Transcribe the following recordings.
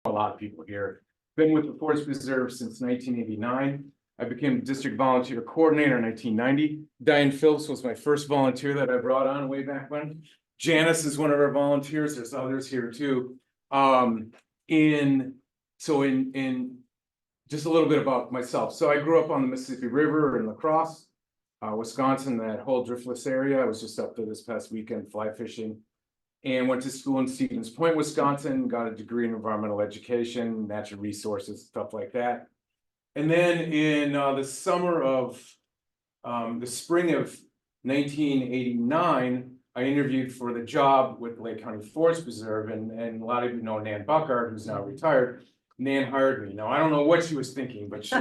a lot of people here. Been with the Forest Preserve since 1989. I became district volunteer coordinator in 1990. Diane Phillips was my first volunteer that I brought on way back when. Janice is one of our volunteers. There's others here too. In just a little bit about myself. So I grew up on the Mississippi River in La Crosse, Wisconsin, that whole driftless area. I was just up there this past weekend fly fishing, and went to school in Stevens Point, Wisconsin, got a degree in environmental education, natural resources, stuff like that. And then in the spring of 1989, I interviewed for the job with the Lake County Forest Preserve, and a lot of you know Nan Buckard, who's now retired. Nan hired me. Now, I don't know what she was thinking, but she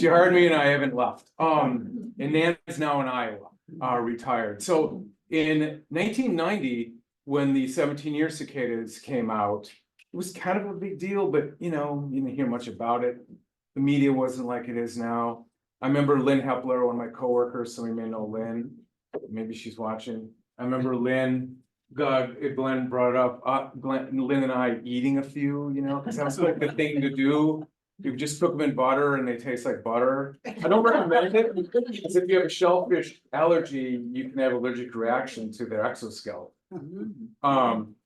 hired me and I haven't left. And Nan is now in Iowa, retired. So in 1990, when the 17-year cicadas came out, it was kind of a big deal, but you didn't hear much about it. The media wasn't like it is now. I remember Lynn Hepler, one of my coworkers, some of you may know Lynn, maybe she's watching. I remember Lynn brought it up, Lynn and I eating a few, because that was like the thing to do. You just cook them in butter and they taste like butter. I don't recommend it, because if you have a shellfish allergy, you can have allergic reaction to their exoskeleton.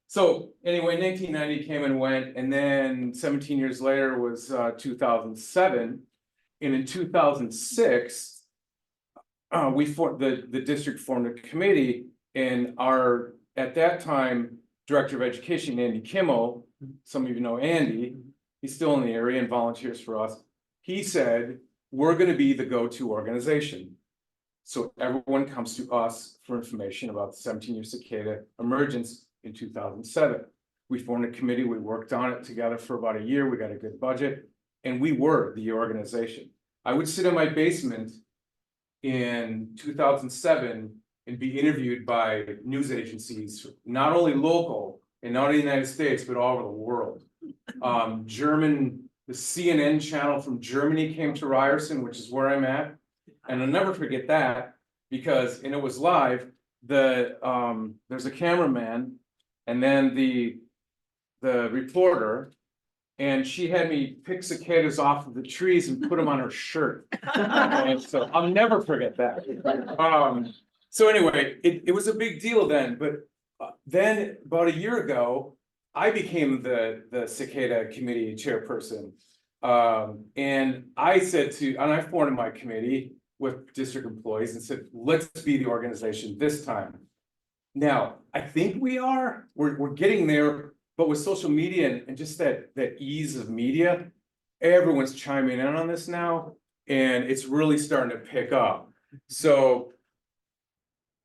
So anyway, 1990 came and went, and then 17 years later was 2007. And in 2006, the district formed a committee, and our, at that time, director of education, Andy Kimmel, some of you know Andy, he's still in the area and volunteers for us. He said, we're going to be the go-to organization. So everyone comes to us for information about the 17-year cicada emergence in 2007. We formed a committee, we worked on it together for about a year, we got a good budget, and we were the organization. I would sit in my basement in 2007 and be interviewed by news agencies, not only local and not in the United States, but all over the world. The CNN channel from Germany came to Ryerson, which is where I'm at. And I'll never forget that, because, and it was live, there's a cameraman and then the reporter, and she had me pick cicadas off of the trees and put them on her shirt. So I'll never forget that. So anyway, it was a big deal then, but then about a year ago, I became the cicada committee chairperson. And I formed my committee with district employees and said, let's be the organization this time. Now, I think we're getting there, but with social media and just that ease of media, everyone's chiming in on this now, and it's really starting to pick up. So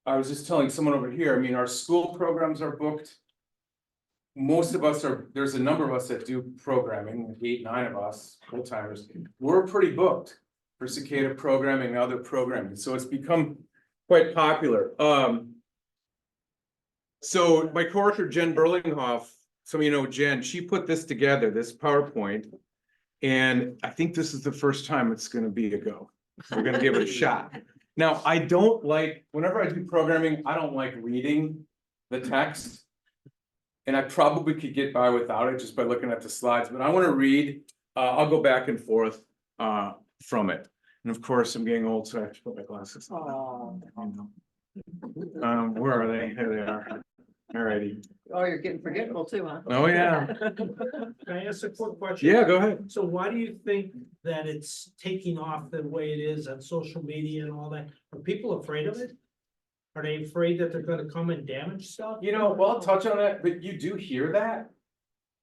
I was just telling someone over here, I mean, our school programs are booked. Most of us there's a number of us that do programming, 8, 9 of us, full-timers. We're pretty booked for cicada programming and other programming. So it's become quite popular. So my coworker, Jen Berlinghoff, some of you know Jen, she put this together, this PowerPoint, and I think this is the first time it's going to be a go. We're going to give it a shot. Now, I don't like, whenever I do programming, I don't like reading the text, and I probably could get by without it just by looking at the slides, but I want to read, I'll go back and forth from it. And of course, I'm getting old, so I have to put my glasses on. Where are they? Here they are. Alrighty. Oh, you're getting forgetful too, huh? Oh, yeah. Can I ask a quick question? Yeah, go ahead. So why do you think that it's taking off the way it is on social media and all that? Are people afraid of it? Are they afraid that they're gonna come and damage stuff? Well, I'll touch on that, but you do hear that.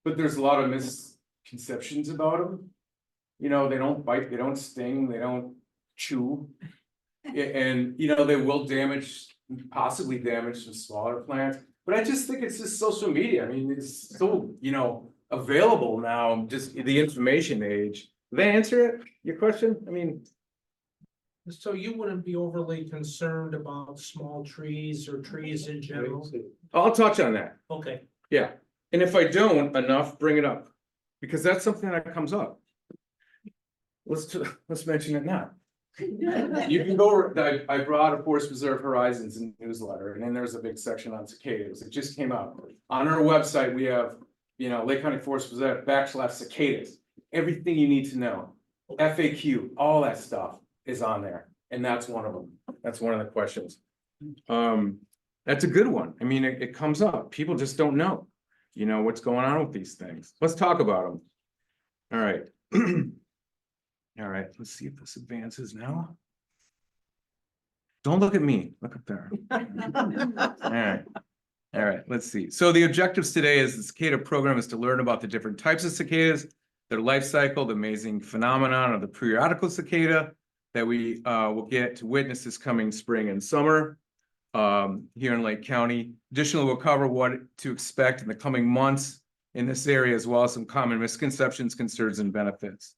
But there's a lot of misconceptions about them. They don't bite, they don't sting, they don't chew. And, they will possibly damage some smaller plants. But I just think it's just social media. I mean, it's so, available now, just the information age. Did they answer your question? I mean. So you wouldn't be overly concerned about small trees or trees in general? I'll touch on that. Okay. Yeah. And if I don't enough, bring it up. Because that's something that comes up. Let's mention it now. You can go, I brought a Forest Preserve Horizons in the newsletter, and then there's a big section on cicadas. It just came out. On our website, we have Lake County Forest Preserve / cicadas, everything you need to know. FAQ, all that stuff is on there, and that's one of them. That's one of the questions. That's a good one. I mean, it comes up. People just don't know, what's going on with these things. Let's talk about them. All right. All right, let's see if this advances now. Don't look at me, look up there. All right, let's see. So the objectives today is the cicada program is to learn about the different types of cicadas, their life cycle, the amazing phenomenon of the periodical cicada that we will get to witness this coming spring and summer here in Lake County. Additionally, we'll cover what to expect in the coming months in this area, as well as some common misconceptions, concerns, and benefits.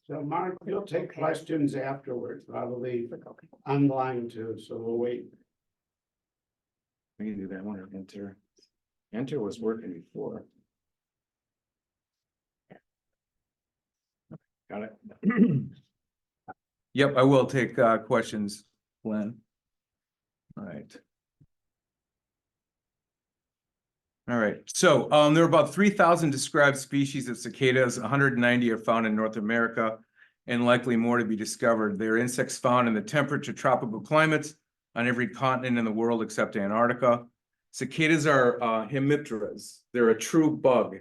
So Mark, you'll take questions afterwards, probably online too, so we'll wait. We can do that one or enter. Enter was working before. Got it. Yep, I will take questions, Glenn. All right. All right, so there are about 3,000 described species of cicadas. 190 are found in North America, and likely more to be discovered. They are insects found in the temperate to tropical climates on every continent in the world except Antarctica. Cicadas are hemipterans. They're a true bug.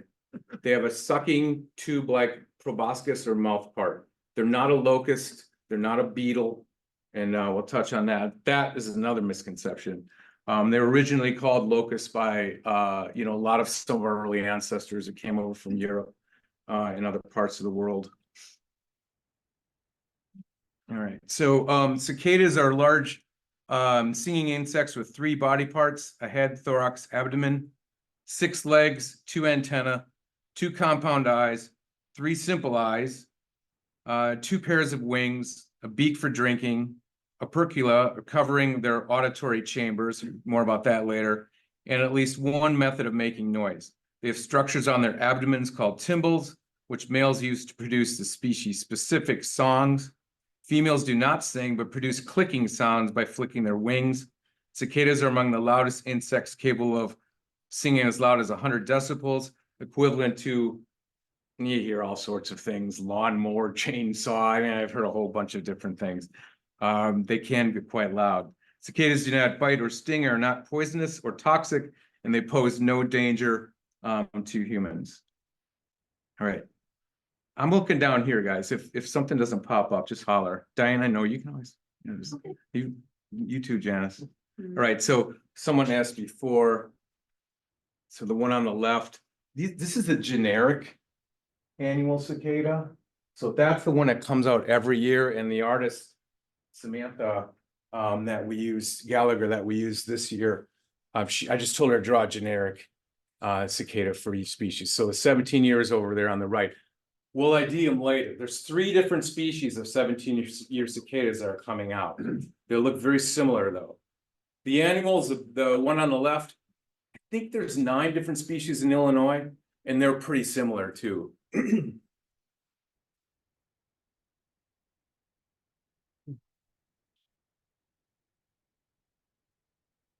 They have a sucking tube-like proboscis or mouth part. They're not a locust. They're not a beetle, and we'll touch on that. That is another misconception. They were originally called locusts by a lot of some of our early ancestors that came over from Europe and other parts of the world. All right, so cicadas are large singing insects with 3 body parts: a head, thorax, abdomen, 6 legs, 2 antennae, 2 compound eyes, 3 simple eyes, 2 pairs of wings, a beak for drinking, opercula covering their auditory chambers, more about that later, and at least 1 method of making noise. They have structures on their abdomens called tymbals, which males use to produce the species-specific songs. Females do not sing, but produce clicking sounds by flicking their wings. Cicadas are among the loudest insects, capable of singing as loud as 100 decibels, equivalent to, you hear all sorts of things, lawnmower, chainsaw. I mean, I've heard a whole bunch of different things. They can be quite loud. Cicadas do not bite or sting, are not poisonous or toxic, and they pose no danger to humans. All right. I'm looking down here, guys. If something doesn't pop up, just holler. Diane, I know you can always, you too, Janice. All right, so someone asked before, so the one on the left, this is a generic annual cicada. So that's the one that comes out every year, and the artist, Samantha, that we use, Gallagher, that we use this year, I just told her to draw a generic cicada for each species. So the 17 years over there on the right. We'll ID them later. There's 3 different species of 17-year cicadas that are coming out. They look very similar though. The animals, the one on the left, I think there's 9 different species in Illinois, and they're pretty similar too.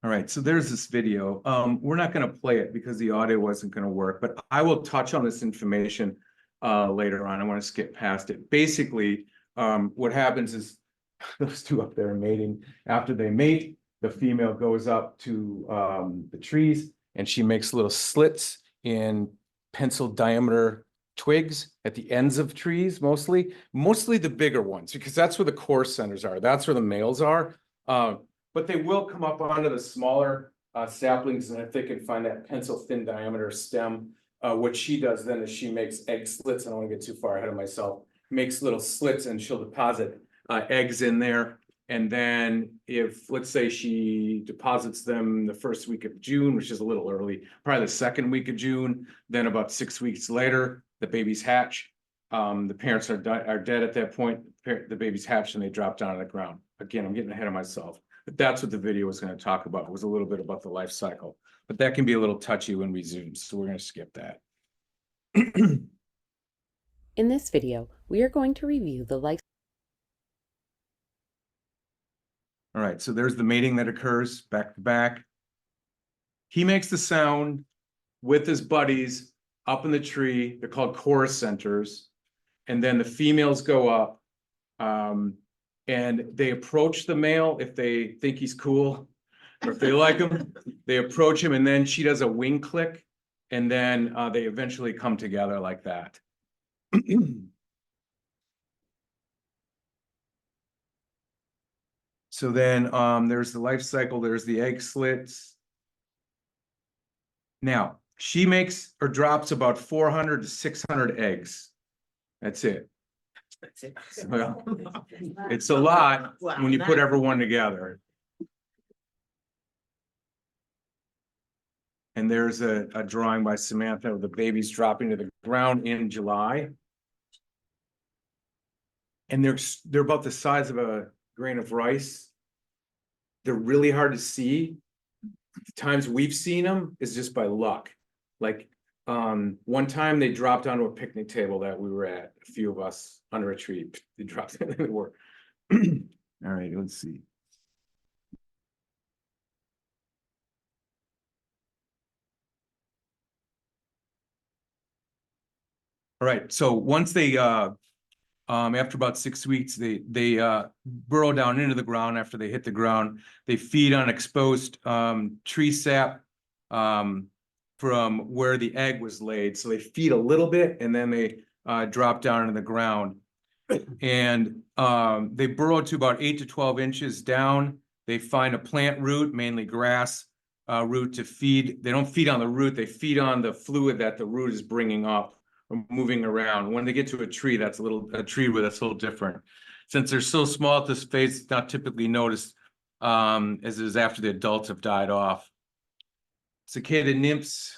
All right, so there's this video. We're not going to play it because the audio wasn't going to work, but I will touch on this information later on. I want to skip past it. Basically, what happens is those 2 up there are mating. After they mate, the female goes up to the trees, and she makes little slits in pencil diameter twigs at the ends of trees, mostly the bigger ones, because that's where the core centers are. That's where the males are. But they will come up onto the smaller saplings, and if they can find that pencil thin diameter stem, what she does then is she makes egg slits. I don't want to get too far ahead of myself. Makes little slits, and she'll deposit eggs in there. And then if, let's say, she deposits them the first week of June, which is a little early, probably the second week of June, then about 6 weeks later, the babies hatch. The parents are dead at that point. The babies hatch and they drop down on the ground. Again, I'm getting ahead of myself. But that's what the video was going to talk about. It was a little bit about the life cycle. But that can be a little touchy when we zoom, so we're going to skip that. In this video, we are going to review the life. All right, so there's the mating that occurs back to back. He makes the sound with his buddies up in the tree. They're called chorus centers. And then the females go up, and they approach the male if they think he's cool, or if they like him, they approach him, and then she does a wing click, and then they eventually come together like that. So then there's the life cycle, there's the egg slits. Now, she makes or drops about 400 to 600 eggs. That's it. Well, it's a lot when you put everyone together. And there's a drawing by Samantha of the babies dropping to the ground in July. And they're about the size of a grain of rice. They're really hard to see. The times we've seen them is just by luck. Like one time they dropped onto a picnic table that we were at, a few of us under a tree. They dropped it. They were. All right, let's see. All right, so once they after about 6 weeks, they burrow down into the ground. After they hit the ground, they feed on exposed tree sap from where the egg was laid. So they feed a little bit, and then they drop down into the ground. And they burrow to about 8 to 12 inches down. They find a plant root, mainly grass root, to feed. They don't feed on the root, they feed on the fluid that the root is bringing up, moving around. When they get to a tree, that's a tree where that's a little different. Since they're so small at this phase, it's not typically noticed as it is after the adults have died off. Cicada nymphs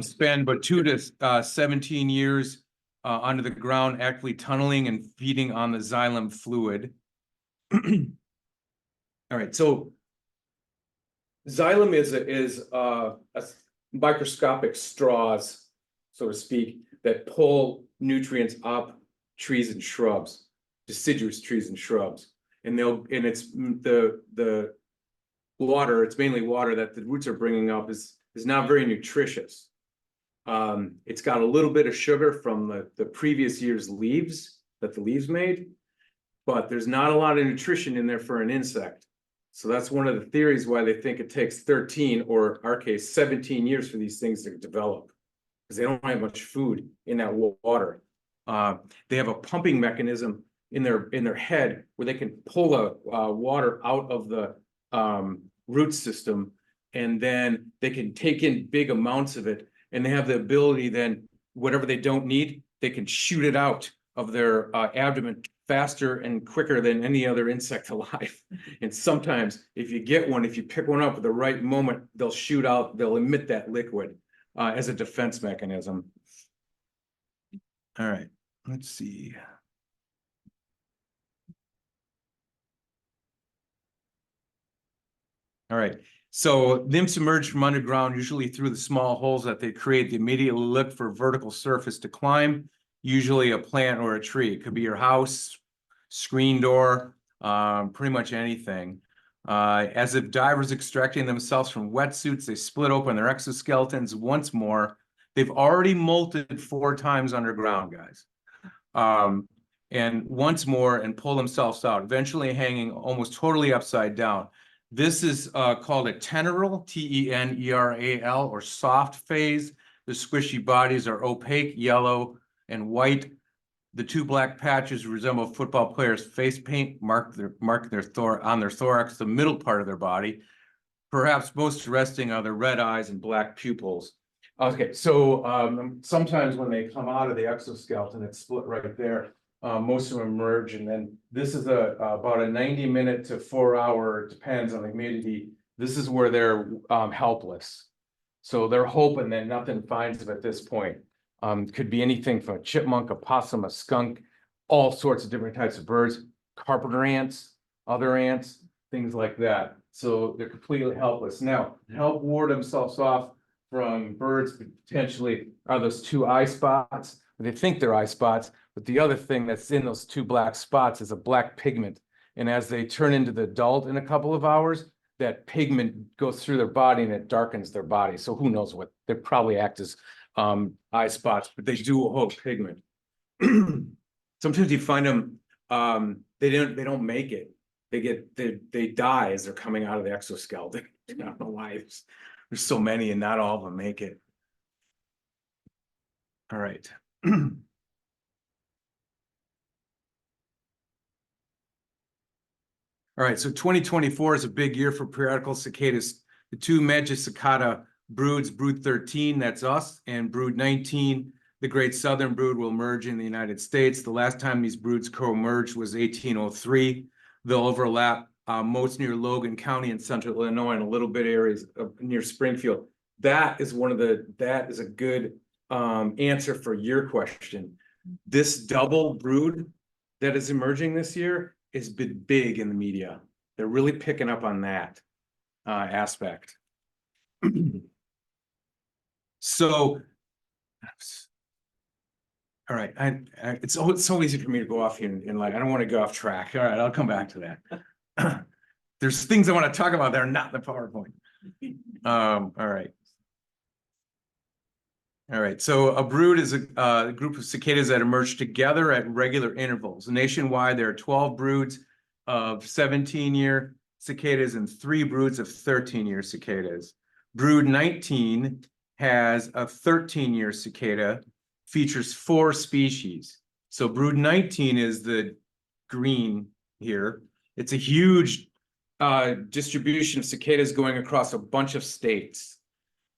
spend about 2 to 17 years under the ground, actively tunneling and feeding on the xylem fluid. All right, so xylem is a microscopic straws, so to speak, that pull nutrients up trees and shrubs, deciduous trees and shrubs. And it's the water, it's mainly water that the roots are bringing up is not very nutritious. It's got a little bit of sugar from the previous year's leaves that the leaves made, but there's not a lot of nutrition in there for an insect. So that's one of the theories why they think it takes 13, or our case, 17 years for these things to develop, because they don't have much food in that water. They have a pumping mechanism in their head where they can pull the water out of the root system, and then they can take in big amounts of it, and they have the ability then, whatever they don't need, they can shoot it out of their abdomen faster and quicker than any other insect alive. And sometimes if you pick one up at the right moment, they'll emit that liquid as a defense mechanism. All right, let's see. All right, so nymphs emerge from underground, usually through the small holes that they create. They immediately look for vertical surface to climb, usually a plant or a tree. It could be your house, screen door, pretty much anything. As if divers extracting themselves from wetsuits, they split open their exoskeletons once more. They've already molted 4 times underground, guys. And once more and pull themselves out, eventually hanging almost totally upside down. This is called a teneral, T-E-N-E-R-A-L, or soft phase. The squishy bodies are opaque, yellow, and white. The 2 black patches resemble football players' face paint, mark on their thorax, the middle part of their body. Perhaps most arresting are the red eyes and black pupils. Okay, so sometimes when they come out of the exoskeleton, it's split right there. Most of them emerge, and then this is about a 90-minute to 4-hour, depends on the humidity. This is where they're helpless. So they're hoping that nothing finds them at this point. Could be anything from a chipmunk, a possum, a skunk, all sorts of different types of birds, carpenter ants, other ants, things like that. So they're completely helpless. Now, to help ward themselves off from birds potentially are those two eye spots. They think they're eye spots, but the other thing that's in those two black spots is a black pigment. And as they turn into the adult in a couple of hours, that pigment goes through their body and it darkens their body. So who knows what, they probably act as eye spots, but they do hold pigment. Sometimes you find them, they don't make it. They die as they're coming out of the exoskeleton. I don't know why there's so many and not all of them make it. All right. All right, so 2024 is a big year for periodical cicadas. The two major cicada broods, brood 13, that's us, and brood 19, the Great Southern brood, will merge in the United States. The last time these broods co-merged was 1803. They'll overlap most near Logan County in central Illinois and a little bit areas near Springfield. That is a good answer for your question. This double brood that is emerging this year has been big in the media. They're really picking up on that aspect. So, all right, it's so easy for me to go off here and like, I don't want to go off track. All right, I'll come back to that. There's things I want to talk about that are not in the PowerPoint. All right. All right, so a brood is a group of cicadas that emerge together at regular intervals. Nationwide, there are 12 broods of 17-year cicadas and 3 broods of 13-year cicadas. Brood 19 has a 13-year cicada, features 4 species. So brood 19 is the green here. It's a huge distribution of cicadas going across a bunch of states.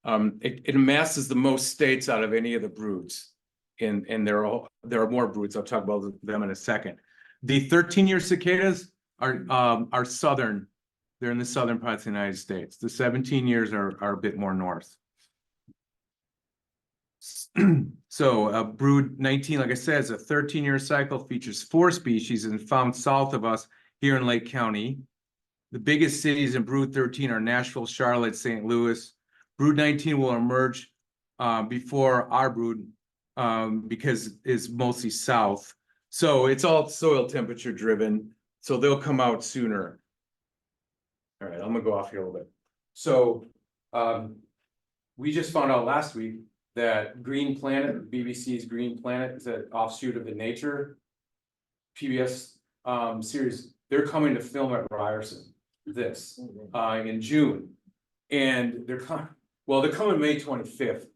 It amasses the most states out of any of the broods, and there are more broods. I'll talk about them in a second. The 13-year cicadas are southern. They're in the southern parts of the United States. The 17 years are a bit more north. So brood 19, like I said, is a 13-year cycle, features 4 species and found south of us here in Lake County. The biggest cities in brood 13 are Nashville, Charlotte, St. Louis. Brood 19 will emerge before our brood because it's mostly south. So it's all soil temperature driven. So they'll come out sooner. All right, I'm gonna go off here a little bit. So we just found out last week that Green Planet, BBC's Green Planet, is an offshoot of the Nature PBS series. They're coming to film at Ryerson in June. And they're coming May 25th,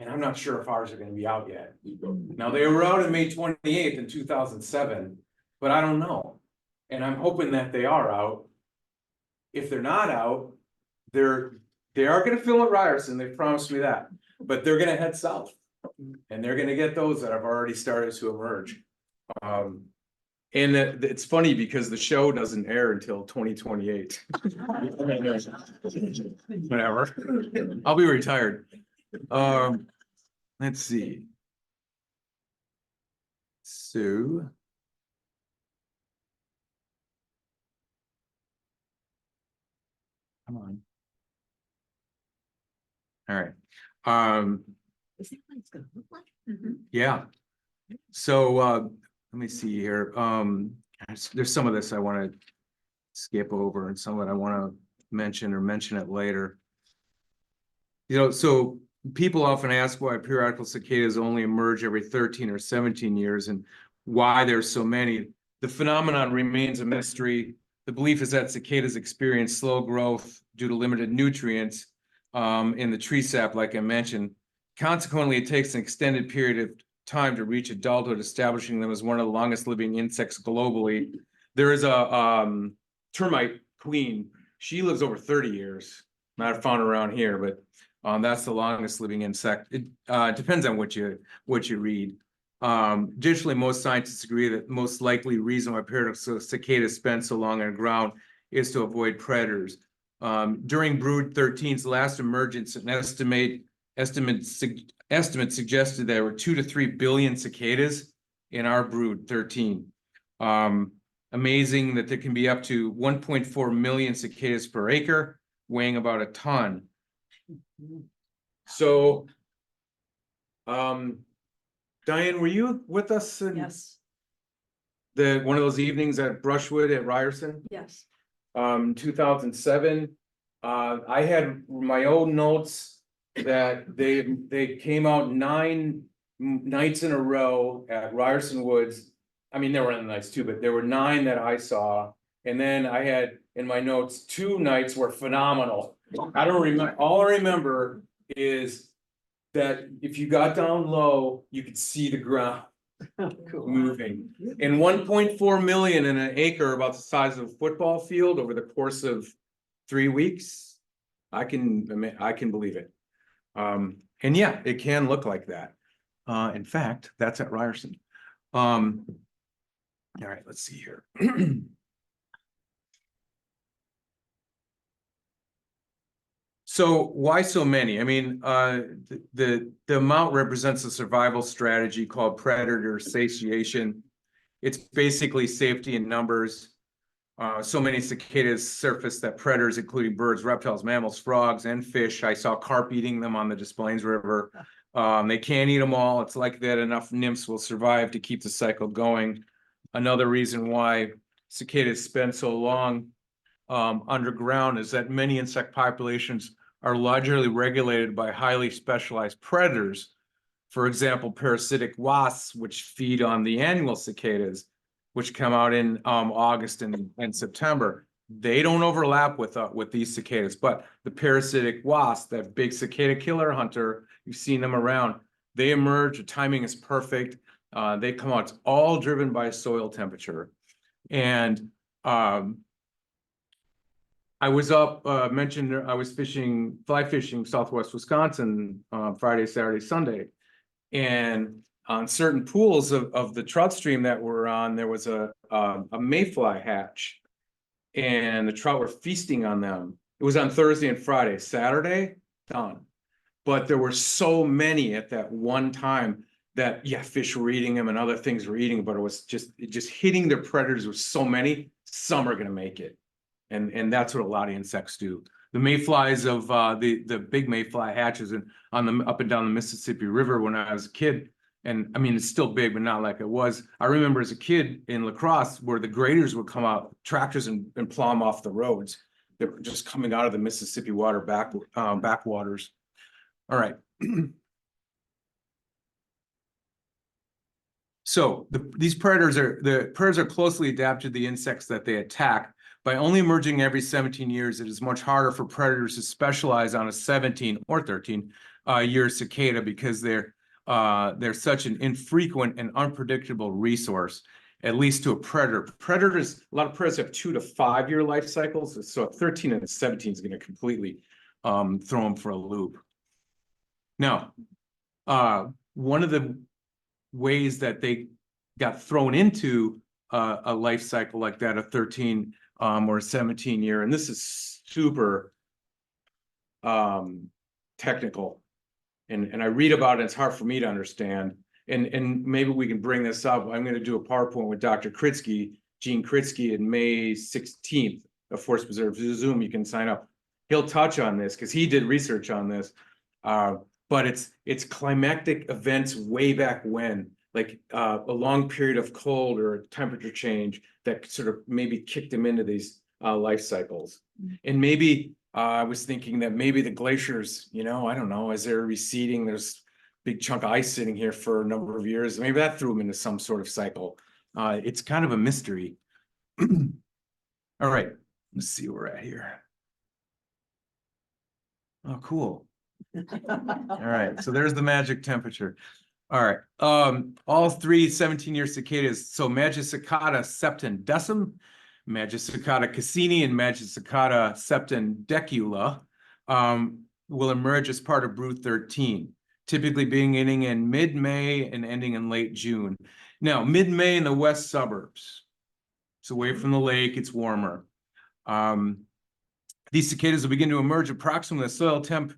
and I'm not sure if ours are going to be out yet. Now, they were out on May 28th in 2007, but I don't know. And I'm hoping that they are out. If they're not out, they are going to film at Ryerson. They promised me that, but they're going to head south, and they're going to get those that have already started to emerge. And it's funny because the show doesn't air until 2028. Whatever. I'll be retired. Let's see. So. Come on. All right. Is that what it's gonna look like? Yeah. So let me see here. There's some of this I want to skip over and some of it I want to mention it later. You know, so people often ask why periodical cicadas only emerge every 13 or 17 years and why there's so many. The phenomenon remains a mystery. The belief is that cicadas experience slow growth due to limited nutrients in the tree sap, like I mentioned. Consequently, it takes an extended period of time to reach adulthood, establishing them as one of the longest living insects globally. There is a termite queen. She lives over 30 years. Not found around here, but that's the longest living insect. It depends on what you read. Additionally, most scientists agree that the most likely reason why periodical cicadas spend so long on the ground is to avoid predators. During brood 13's last emergence, an estimate suggested there were 2 to 3 billion cicadas in our brood 13. Amazing that there can be up to 1.4 million cicadas per acre, weighing about a ton. So, Diane, were you with us in Yes, one of those evenings at Brushwood at Ryerson? yes. 2007. I had my own notes that they came out 9 nights in a row at Ryerson Woods. I mean, there were other nights too, but there were 9 that I saw. And then I had in my notes 2 nights were phenomenal. I don't remember, all I remember is that if you got down low, you could see the ground moving. And 1.4 million in an acre, about the size of a football field over the course of 3 weeks. I can believe it. And yeah, it can look like that. In fact, that's at Ryerson. All right, let's see here. So why so many? I mean, the amount represents a survival strategy called predator satiation. It's basically safety in numbers. So many cicadas surface that predators, including birds, reptiles, mammals, frogs, and fish. I saw carp eating them on the Des Plaines River. They can't eat them all. It's like that enough nymphs will survive to keep the cycle going. Another reason why cicadas spend so long underground is that many insect populations are largely regulated by highly specialized predators. For example, parasitic wasps, which feed on the annual cicadas, which come out in August and September. They don't overlap with these cicadas, but the parasitic wasp, that big cicada killer hunter, you've seen them around, they emerge, the timing is perfect. They come out, it's all driven by soil temperature. And I was mentioned, I was fly fishing Southwest Wisconsin, Friday, Saturday, Sunday. And on certain pools of the trout stream that we're on, there was a mayfly hatch, and the trout were feasting on them. It was on Thursday and Friday. Saturday, done. But there were so many at that one time that, yeah, fish were eating them and other things were eating, but it was just hitting their predators with so many. Some are going to make it. And that's what a lot of insects do. The mayflies of the big mayfly hatches up and down the Mississippi River when I was a kid. And I mean, it's still big, but not like it was. I remember as a kid in La Crosse where the graders would come out, tractors and plow them off the roads. They were just coming out of the Mississippi water backwaters. All right. So these predators are closely adapted to the insects that they attack. By only emerging every 17 years, it is much harder for predators to specialize on a 17 or 13 year cicada because they're such an infrequent and unpredictable resource, at least to a predator. A lot of predators have 2 to 5 year life cycles, so a 13 and a 17 is going to completely throw them for a loop. Now, one of the ways that they got thrown into a life cycle like that, a 13 or a 17 year, and this is super technical, and I read about it, it's hard for me to understand, and maybe we can bring this up. I'm going to do a PowerPoint with Dr. Kritzky, Gene Kritzky, in May 16th of Forest Preserve Zoom. You can sign up. He'll touch on this because he did research on this, but it's climactic events way back when, like a long period of cold or a temperature change that sort of maybe kicked them into these life cycles. And maybe I was thinking that maybe the glaciers, I don't know, as they're receding, there's a big chunk of ice sitting here for a number of years. Maybe that threw them into some sort of cycle. It's kind of a mystery. All right, let's see where we're at here. Oh, cool. All right, so there's the magic temperature. All right, all 3 17-year cicadas, so Magicicada septendecim, Magicicada cassini, and Magicicada septendecula will emerge as part of brood 13, typically beginning in mid-May and ending in late June. Now, mid-May in the west suburbs, it's away from the lake, it's warmer. These cicadas will begin to emerge approximately the soil temp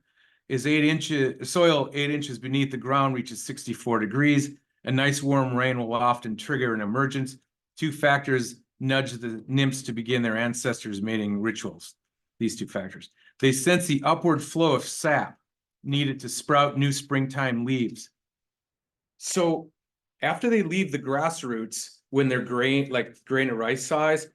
is 8 inches, soil 8 inches beneath the ground reaches 64 degrees. A nice warm rain will often trigger an emergence. 2 factors nudge the nymphs to begin their ancestors' mating rituals. These 2 factors. They sense the upward flow of sap needed to sprout new springtime leaves. So after they leave the grass roots, when they're grain of rice size,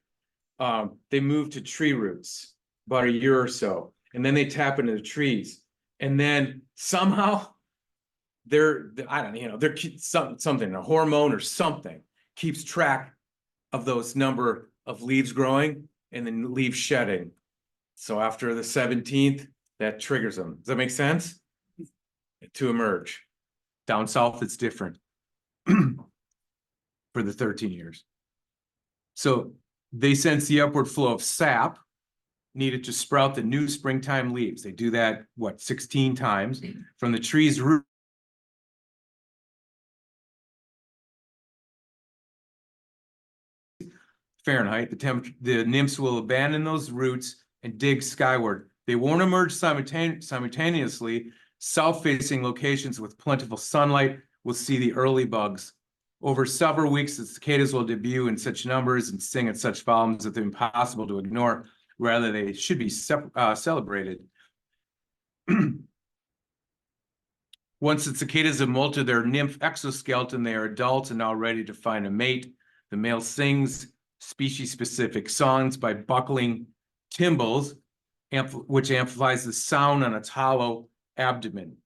they move to tree roots about a year or so, and then they tap into the trees, and then somehow I don't know, they're something, a hormone or something keeps track of those number of leaves growing and then leaves shedding. So after the 17th, that triggers them. Does that make sense? To emerge. Down south, it's different for the 13 years. So they sense the upward flow of sap needed to sprout the new springtime leaves. They do that, 16 times from the tree's root. Fahrenheit, the nymphs will abandon those roots and dig skyward. They won't emerge simultaneously. South-facing locations with plentiful sunlight will see the early bugs. Over several weeks, the cicadas will debut in such numbers and sing at such volumes that they're impossible to ignore. Rather, they should be celebrated. Once the cicadas have molted their nymph exoskeleton, they are adults and now ready to find a mate. The male sings species-specific songs by buckling tymbals, which amplifies the sound on its hollow abdomen.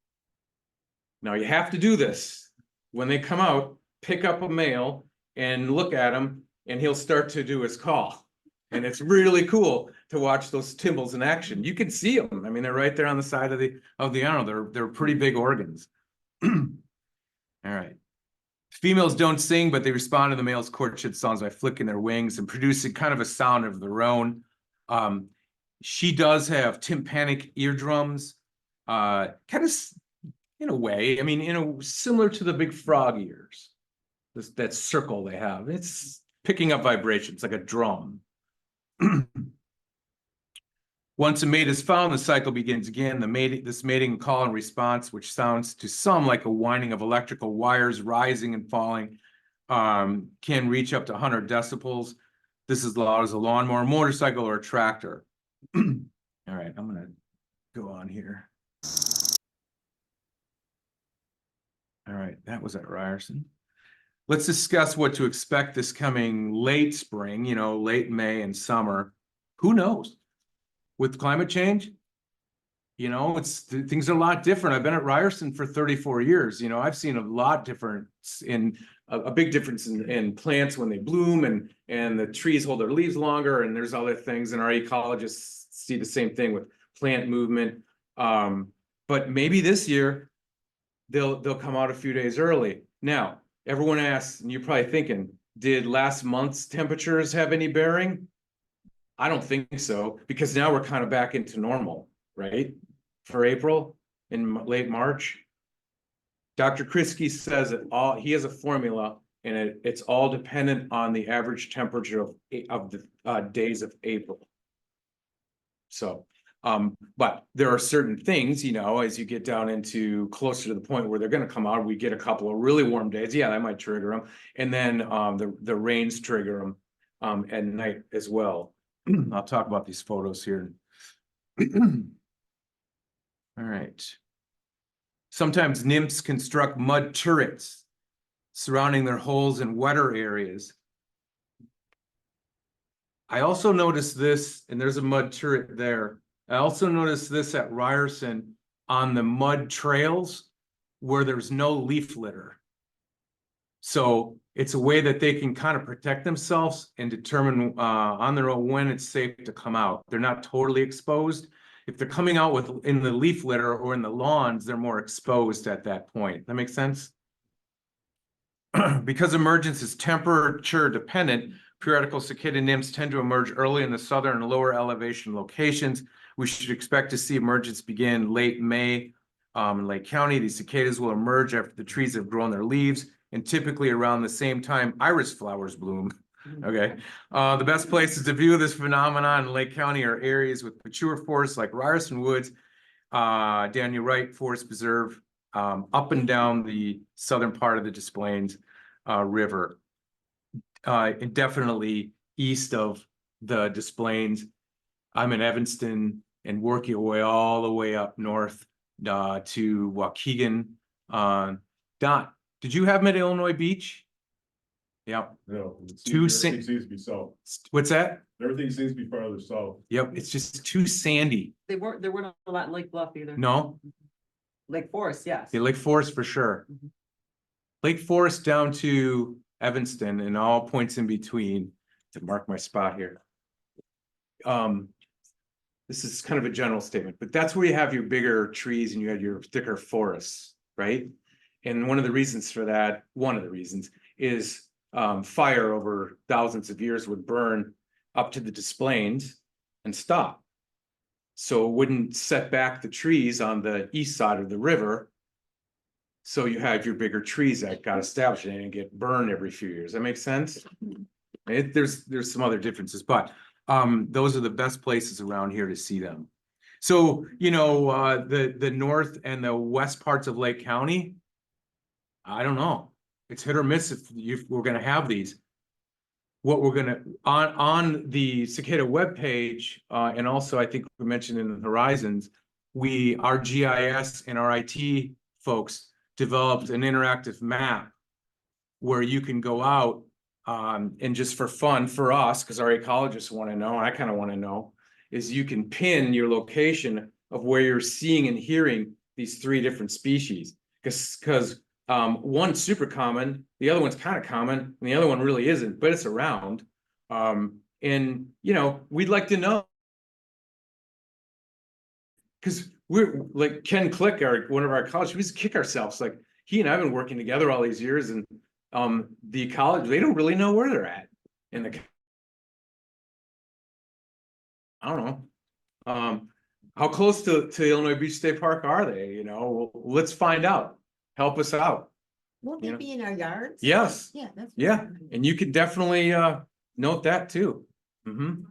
Now you have to do this. When they come out, pick up a male and look at him, and he'll start to do his call. And it's really cool to watch those tymbals in action. You can see them. I mean, they're right there on the side of the animal. They're pretty big organs. All right. Females don't sing, but they respond to the male's courtship songs by flicking their wings and producing kind of a sound of their own. She does have tympanic eardrums, kind of in a way. I mean, similar to the big frog ears. That circle they have. It's picking up vibrations like a drum. Once a mate is found, the cycle begins again. This mating call and response, which sounds to some like a winding of electrical wires rising and falling, can reach up to 100 decibels. This is loud as a lawnmower, motorcycle, or a tractor. All right, I'm gonna go on here. All right, that was at Ryerson. Let's discuss what to expect this coming late spring, late May and summer. Who knows? With climate change, things are a lot different. I've been at Ryerson for 34 years. I've seen a lot different a big difference in plants when they bloom and the trees hold their leaves longer, and there's other things, and our ecologists see the same thing with plant movement. But maybe this year they'll come out a few days early. Now, everyone asks, and you're probably thinking, did last month's temperatures have any bearing? I don't think so, because now we're kind of back into normal, right? For April in late March. Dr. Krisky says that he has a formula, and it's all dependent on the average temperature of the days of April. So, but there are certain things, as you get down into closer to the point where they're going to come out, we get a couple of really warm days. Yeah, that might trigger them. And then the rains trigger them at night as well. I'll talk about these photos here. All right. Sometimes nymphs construct mud turrets surrounding their holes in wetter areas. I also noticed this, and there's a mud turret there. I also noticed this at Ryerson on the mud trails where there's no leaf litter. So it's a way that they can kind of protect themselves and determine on their own when it's safe to come out. They're not totally exposed. If they're coming out in the leaf litter or in the lawns, they're more exposed at that point. That makes sense? Because emergence is temperature dependent, periodical cicada nymphs tend to emerge early in the southern and lower elevation locations. We should expect to see emergence begin late May in Lake County. These cicadas will emerge after the trees have grown their leaves, and typically around the same time iris flowers bloom. Okay. The best places to view this phenomenon in Lake County are areas with mature forests like Ryerson Woods, Daniel Wright Forest Preserve, up and down the southern part of the Des Plaines River, and definitely east of the Des Plaines. I'm in Evanston and work your way all the way up north to Waukegan. Don, did you have them at Illinois Beach? Yep. No. Too Everything seems to be south. What's that? Everything seems to be farther south. Yep, it's just too sandy. They weren't a lot in Lake Bluff either. No, Lake Forest, yes. yeah, Lake Forest for sure. Mhm. Lake Forest down to Evanston and all points in between, to mark my spot here. This is kind of a general statement, but that's where you have your bigger trees and you have your thicker forests, right? And one of the reasons for that, is fire over thousands of years would burn up to the displanes and stop. So it wouldn't set back the trees on the east side of the river. So you have your bigger trees that got established and get burned every few years. That makes sense? There's some other differences, but those are the best places around here to see them. So, you know, the north and the west parts of Lake County, I don't know. It's hit or miss if we're gonna have these. What we're gonna, on the Cicada webpage, and also I think we mentioned in the Horizons, our GIS and our IT folks developed an interactive map where you can go out and just for fun for us, because our ecologists want to know, and I kind of want to know, is you can pin your location of where you're seeing and hearing these 3 different species. Because one's super common, the other one's kind of common, and the other one really isn't, but it's around. And you know, we'd like to know. Because we're like Ken Click, one of our ecologists, we just kick ourselves. Like he and I have been working together all these years, and the ecologists, they don't really know where they're at in the. I don't know. How close to Illinois Beach State Park are they? You know, well, let's find out. Help us out. Won't You they know? be in our yards? Yes. Yeah, that's. Yeah, and you could definitely note that too. Mm-hmm.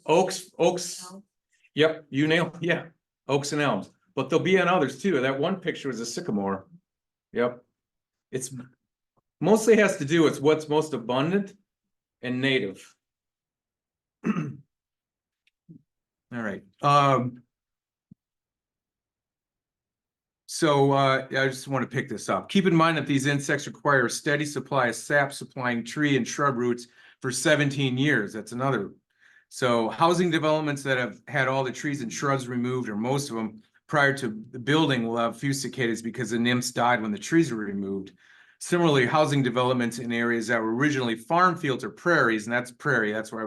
Oaks. Yep, you nailed, yeah, oaks and elms, but there'll be on others too. That one picture is a sycamore. Yep. It's mostly has to do with what's most abundant and native. All right. So I just want to pick this up. Keep in mind that these insects require a steady supply of sap supplying tree and shrub roots for 17 years. That's another. So housing developments that have had all the trees and shrubs removed, or most of them, prior to the building will have few cicadas because the nymphs died when the trees were removed. Similarly, housing developments in areas that were originally farm fields or prairies, and that's prairie, that's where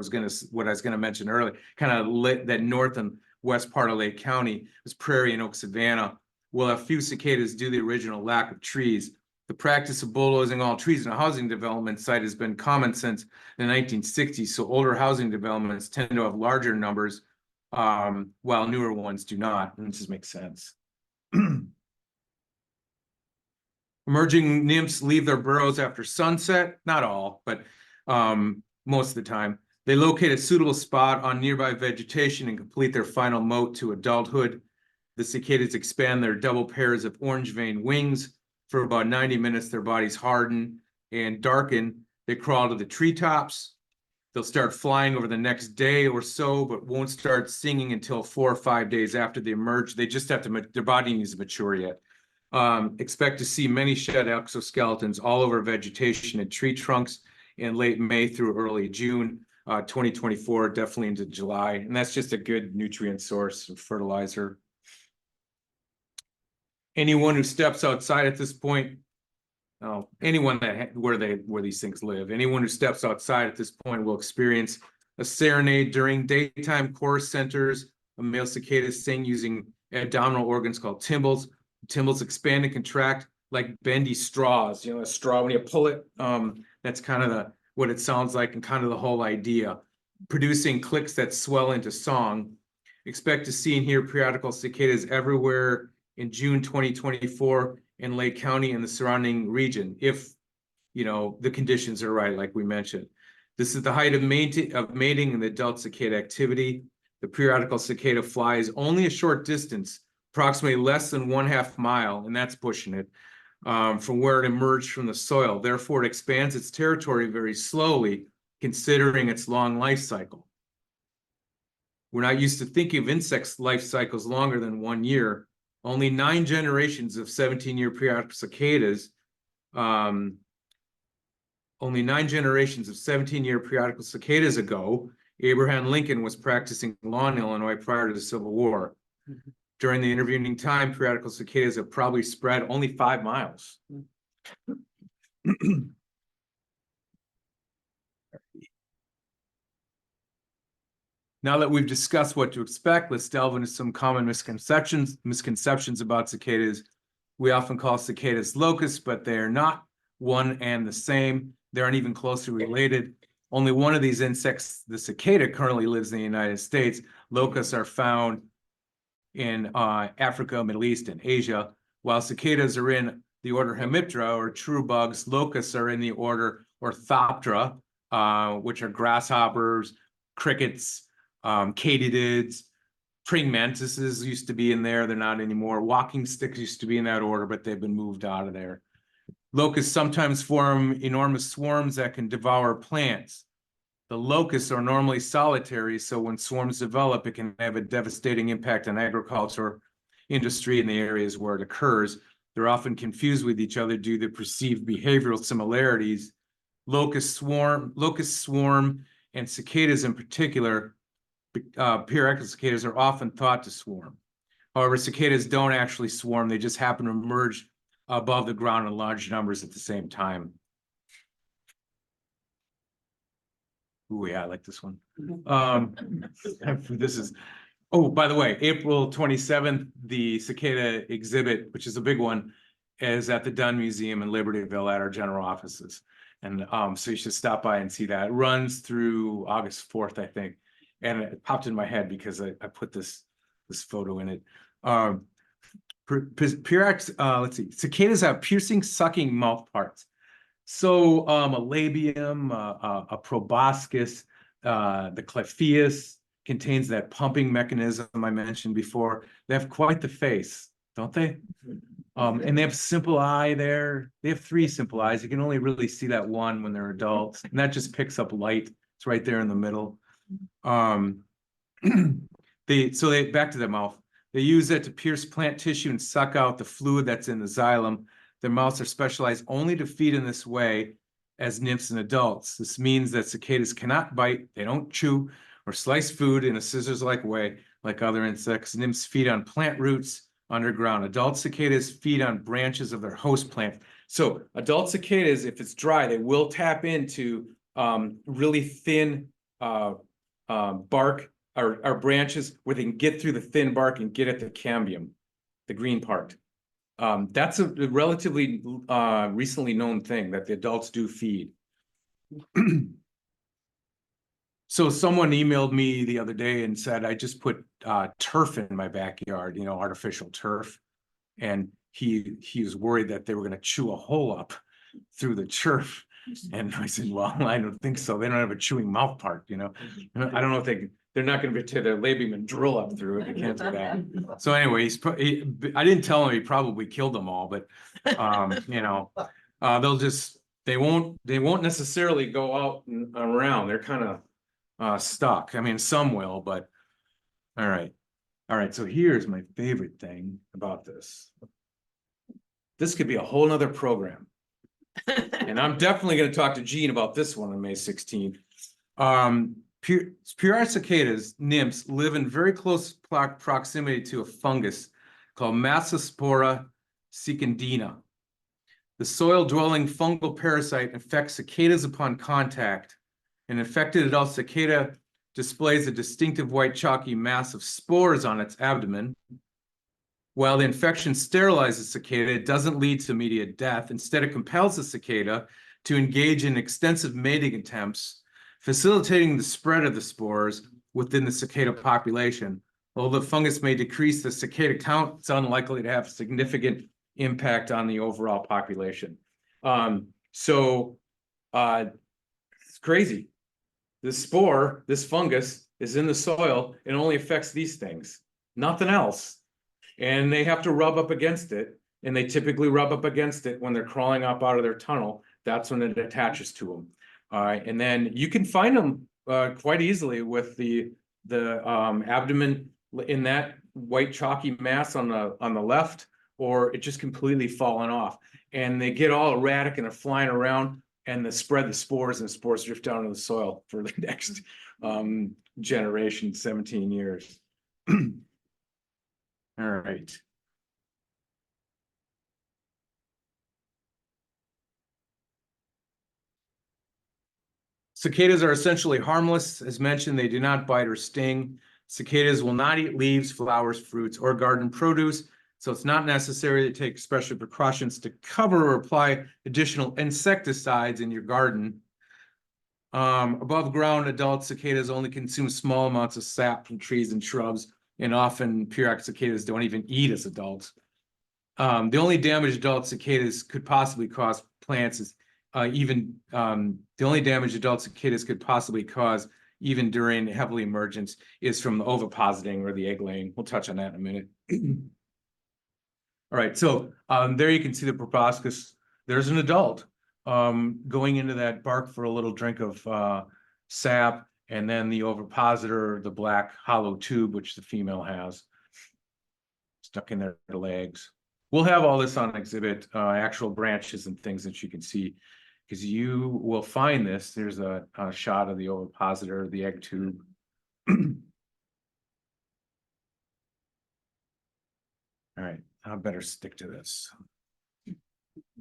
what I was gonna mention earlier, kind of that north and west part of Lake County was prairie and oak savanna, will have few cicadas due to the original lack of trees. The practice of bulldozing all trees in a housing development site has been common since the 1960s, so older housing developments tend to have larger numbers, while newer ones do not, and this just makes sense. Emerging nymphs leave their burrows after sunset, not all, but most of the time. They locate a suitable spot on nearby vegetation and complete their final moat to adulthood. The cicadas expand their double pairs of orange veined wings. For about 90 minutes, their bodies harden and darken. They crawl to the treetops. They'll start flying over the next day or so, but won't start singing until 4 or 5 days after they emerge. They just have to, their body needs to mature yet. Expect to see many shed exoskeletons all over vegetation and tree trunks in late May through early June, 2024, definitely into July. And that's just a good nutrient source and fertilizer. Anyone who steps outside at this point, anyone that where these things live, anyone who steps outside at this point will experience a serenade during daytime chorus centers. A male cicada sing using abdominal organs called tymbals. Tymbals expand and contract like bendy straws. You know, a straw when you pull it. That's kind of what it sounds like, and kind of the whole idea. Producing clicks that swell into song. Expect to see and hear periodical cicadas everywhere in June 2024 in Lake County and the surrounding region, if you know the conditions are right, like we mentioned. This is the height of mating in the adult cicada activity. The periodical cicada flies only a short distance, approximately less than 1/2 mile, and that's pushing it, from where it emerged from the soil. Therefore, it expands its territory very slowly, considering its long life cycle. We're not used to thinking of insects' life cycles longer than 1 year. Only 9 generations of 17-year periodical cicadas, only 9 generations of 17-year periodical cicadas ago, Abraham Lincoln was practicing law in Illinois prior to the Civil War. During the intervening time, periodical cicadas have probably spread only 5 miles. Now that we've discussed what to expect, let's delve into some common misconceptions about cicadas. We often call cicadas locusts, but they are not one and the same. They aren't even closely related. Only one of these insects, the cicada, currently lives in the United States. Locusts are found in Africa, Middle East, and Asia. While cicadas are in the order Hemiptera, or true bugs, locusts are in the order Orthoptera, which are grasshoppers, crickets, katydids, praying mantises used to be in there. They're not anymore. Walking sticks used to be in that order, but they've been moved out of there. Locusts sometimes form enormous swarms that can devour plants. The locusts are normally solitary, so when swarms develop, it can have a devastating impact on agriculture, industry, and the areas where it occurs. They're often confused with each other due to perceived behavioral similarities. Locust swarm, and cicadas in particular, periodical cicadas are often thought to swarm. However, cicadas don't actually swarm. They just happen to emerge above the ground in large numbers at the same time. Ooh, yeah, I like this one. This is, oh, by the way, April 27th, the cicada exhibit, which is a big one, is at the Dunn Museum in Libertyville at our general offices. And so you should stop by and see that. It runs through August 4th, I think. And it popped in my head because I put this photo in it. Let's see, cicadas have piercing, sucking mouth parts. So a labium, a proboscis, the clepheus contains that pumping mechanism I mentioned before. They have quite the face, don't they? And they have simple eye there. They have 3 simple eyes. You can only really see that one when they're adults, and that just picks up light. It's right there in the middle. Back to the mouth. They use it to pierce plant tissue and suck out the fluid that's in the xylem. Their mouths are specialized only to feed in this way as nymphs and adults. This means that cicadas cannot bite, they don't chew or slice food in a scissors-like way like other insects. Nymphs feed on plant roots underground. Adult cicadas feed on branches of their host plant. So adult cicadas, if it's dry, they will tap into really thin bark or branches where they can get through the thin bark and get at the cambium, the green part. That's a relatively recently known thing that the adults do feed. So someone emailed me the other day and said, I just put turf in my backyard, you know, artificial turf. And he was worried that they were going to chew a hole up through the turf. And I said, well, I don't think so. They don't have a chewing mouth part, you know. I don't know if they're not going to be to their labium and drill up through it. They can't do that. So anyway, I didn't tell him he probably killed them all, but you know, they won't necessarily go out and around. They're kind of stuck. I mean, some will, but all right. So here's my favorite thing about this. This could be a whole nother program. And I'm definitely going to talk to Gene about this one on May 16th. Periodic cicadas, nymphs, live in very close proximity to a fungus called Massospora cicindina. The soil-dwelling fungal parasite infects cicadas upon contact. An infected adult cicada displays a distinctive white chalky mass of spores on its abdomen. While the infection sterilizes the cicada, it doesn't lead to immediate death. Instead, it compels the cicada to engage in extensive mating attempts, facilitating the spread of the spores within the cicada population. Although the fungus may decrease the cicada count, it's unlikely to have a significant impact on the overall population. It's crazy. This spore, this fungus, is in the soil and only affects these things, nothing else. And they have to rub up against it, and they typically rub up against it when they're crawling up out of their tunnel. That's when it attaches to them. And then you can find them quite easily with the the abdomen in that white chalky mass on the left, or it just completely fallen off. And they get all erratic and they're flying around and they spread the spores, and the spores drift down into the soil for the next generation, 17 years. All right. Cicadas are essentially harmless. As mentioned, they do not bite or sting. Cicadas will not eat leaves, flowers, fruits, or garden produce, so it's not necessary to take special precautions to cover or apply additional insecticides in your garden. Above ground, adult cicadas only consume small amounts of sap from trees and shrubs, and often Pyrrhic cicadas don't even eat as adults. The only damage adult cicadas could possibly cause plants is the only damage adult cicadas could possibly cause even during heavily emergence is from the ovipositing or the egg laying. We'll touch on that in a minute. All right, so there you can see the proboscis. There's an adult going into that bark for a little drink of sap, and then the ovipositor, the black hollow tube, which the female has stuck in their legs. We'll have all this on exhibit, actual branches and things that you can see, because you will find this. There's a shot of the ovipositor, the egg tube. All right, I better stick to this.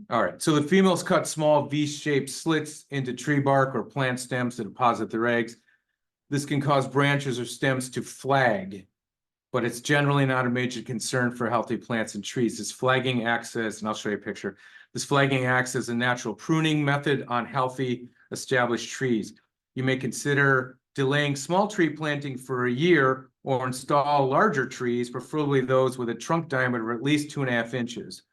All right, so the females cut small V-shaped slits into tree bark or plant stems to deposit their eggs. This can cause branches or stems to flag, but it's generally not a major concern for healthy plants and trees. This flagging acts as, and I'll show you a picture, this flagging acts as a natural pruning method on healthy established trees. You may consider delaying small tree planting for a year or install larger trees, preferably those with a trunk diameter of at least 2.5 inches.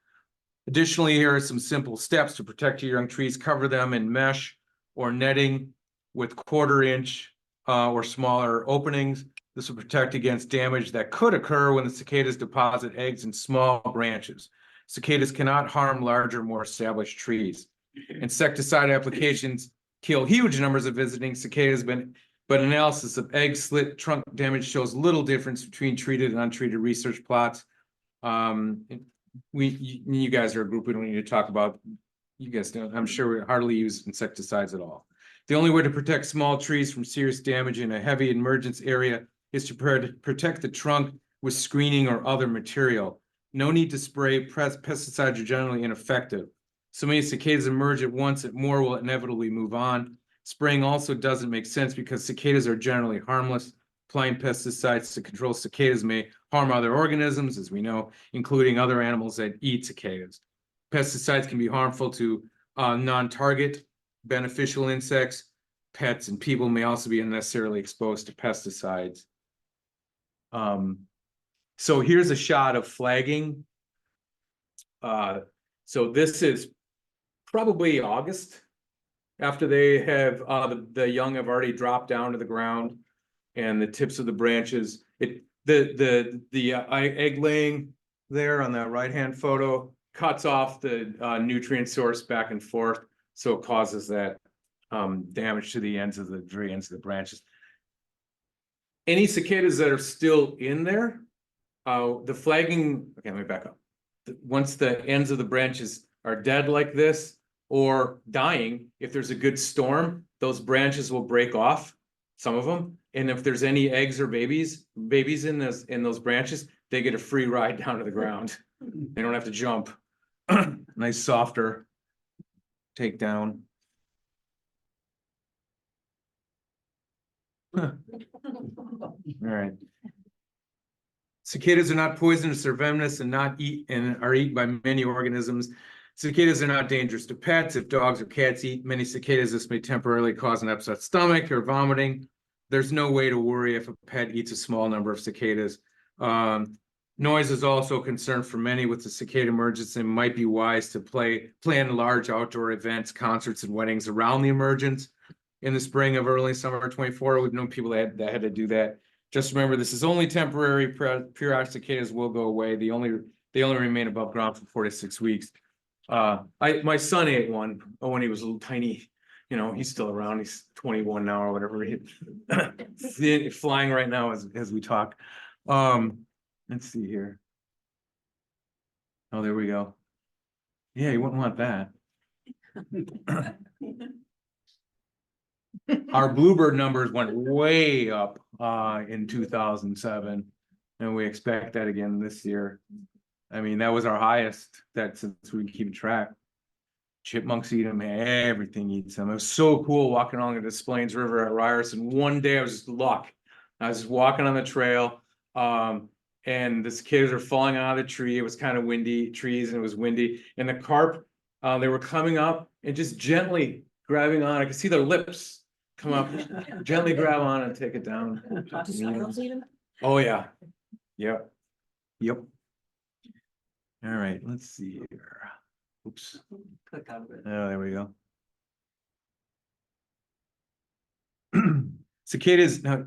Additionally, here are some simple steps to protect your young trees. Cover them in mesh or netting with 1/4 inch or smaller openings. This will protect against damage that could occur when the cicadas deposit eggs in small branches. Cicadas cannot harm larger, more established trees. Insecticide applications kill huge numbers of visiting cicadas, but analysis of egg slit trunk damage shows little difference between treated and untreated research plots. You guys are a group we don't need to talk about. You guys don't, I'm sure we hardly use insecticides at all. The only way to protect small trees from serious damage in a heavy emergence area is to protect the trunk with screening or other material. No need to spray. Pesticides are generally ineffective. So many cicadas emerge at once that more will inevitably move on. Spraying also doesn't make sense because cicadas are generally harmless. Applying pesticides to control cicadas may harm other organisms, as we know, including other animals that eat cicadas. Pesticides can be harmful to non-target beneficial insects. Pets and people may also be unnecessarily exposed to pesticides. So here's a shot of flagging. So this is probably August, after they have the young have already dropped down to the ground, and the tips of the branches. The egg laying there on the right-hand photo cuts off the nutrient source back and forth, so it causes that damage to the ends of the branches. Any cicadas that are still in there, the flagging, okay, let me back up. Once the ends of the branches are dead like this or dying, if there's a good storm, those branches will break off, some of them. And if there's any eggs or babies in those branches, they get a free ride down to the ground. They don't have to jump. Nice softer takedown. All right. Cicadas are not poisonous, they're venomous and are eaten by many organisms. Cicadas are not dangerous to pets. If dogs or cats eat many cicadas, this may temporarily cause an upset stomach or vomiting. There's no way to worry if a pet eats a small number of cicadas. Noise is also a concern for many with the cicada emergence, and might be wise to plan large outdoor events, concerts, and weddings around the emergence. In the spring of early summer 24, we've known people that had to do that. Just remember, this is only temporary. Pyrrhic cicadas will go away. They only remain above ground for 4 to 6 weeks. My son ate one when he was a little tiny, you know, he's still around, he's 21 now or whatever. Flying right now as we talk. Let's see here. Oh, there we go. Yeah, you wouldn't want that. Our Bluebird numbers went way up in 2007, and we expect that again this year. I mean, that was our highest that since we keep track. Chipmunks eat them, everything eats them. It was so cool walking along the Des Plaines River at Ryerson. One day I was just luck. I was just walking on the trail, and the cicadas were falling out of the tree. It was kind of windy trees, and it was windy. And the carp, they were coming up and just gently grabbing on. I could see their lips come up, gently grab on and take it down. Oh yeah, yep, yep. All right, let's see here. Oops. Click out of it. Oh, there we go. Cicadas, now,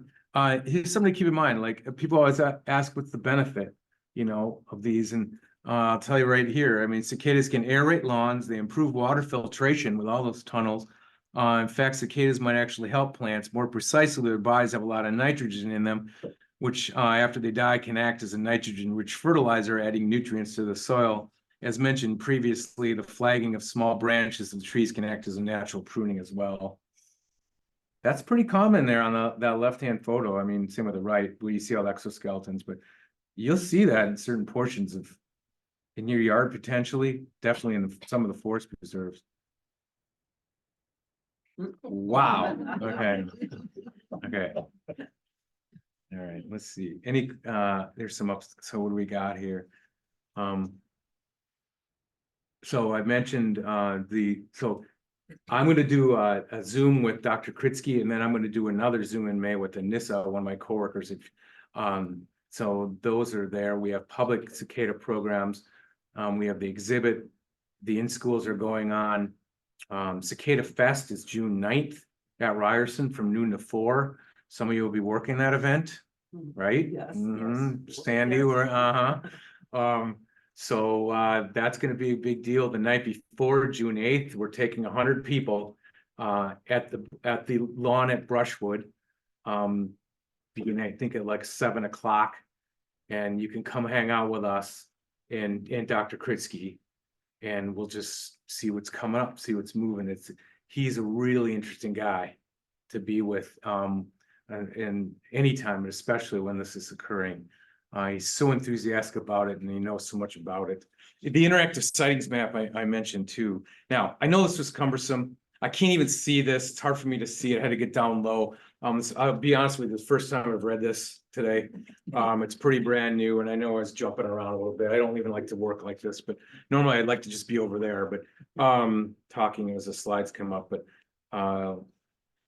here's something to keep in mind, like people always ask what's the benefit, you know, of these, and I'll tell you right here, I mean, cicadas can aerate lawns, they improve water filtration with all those tunnels. In fact, cicadas might actually help plants, more precisely, their bodies have a lot of nitrogen in them, which after they die can act as a nitrogen-rich fertilizer, adding nutrients to the soil. As mentioned previously, the flagging of small branches of the trees can act as a natural pruning as well. That's pretty common there on that left-hand photo. I mean, same with the right, where you see all the exoskeletons, but you'll see that in certain portions of in your yard potentially, definitely in some of the forest preserves. Wow. Okay. Okay. All right. Let's see. Any there's some ups. So what do we got here? So I mentioned so I'm going to do a Zoom with Dr. Kritsky, and then I'm going to do another Zoom in May with Anissa, one of my coworkers. So those are there. We have public cicada programs. We have the exhibit. The in-schools are going on. Cicada Fest is June 9th at Ryerson from noon to 4. Some of you will be working that event, right? Yes, Yes. Sandy, we're, so that's going to be a big deal. The night before, June 8th, we're taking 100 people at the lawn at Brushwood, beginning I think at like 7 o'clock, and you can come hang out with us and Dr. Kritsky, and we'll just see what's coming up, see what's moving. He's a really interesting guy to be with, and anytime, but especially when this is occurring. He's so enthusiastic about it, and he knows so much about it. The interactive sightings map I mentioned too. Now, I know this was cumbersome. I can't even see this. It's hard for me to see it. I had to get down low. I'll be honest with you, the first time I've read this today. It's pretty brand new, and I know I was jumping around a little bit. I don't even like to work like this, but normally I'd like to just be over there, but talking as the slides come up. But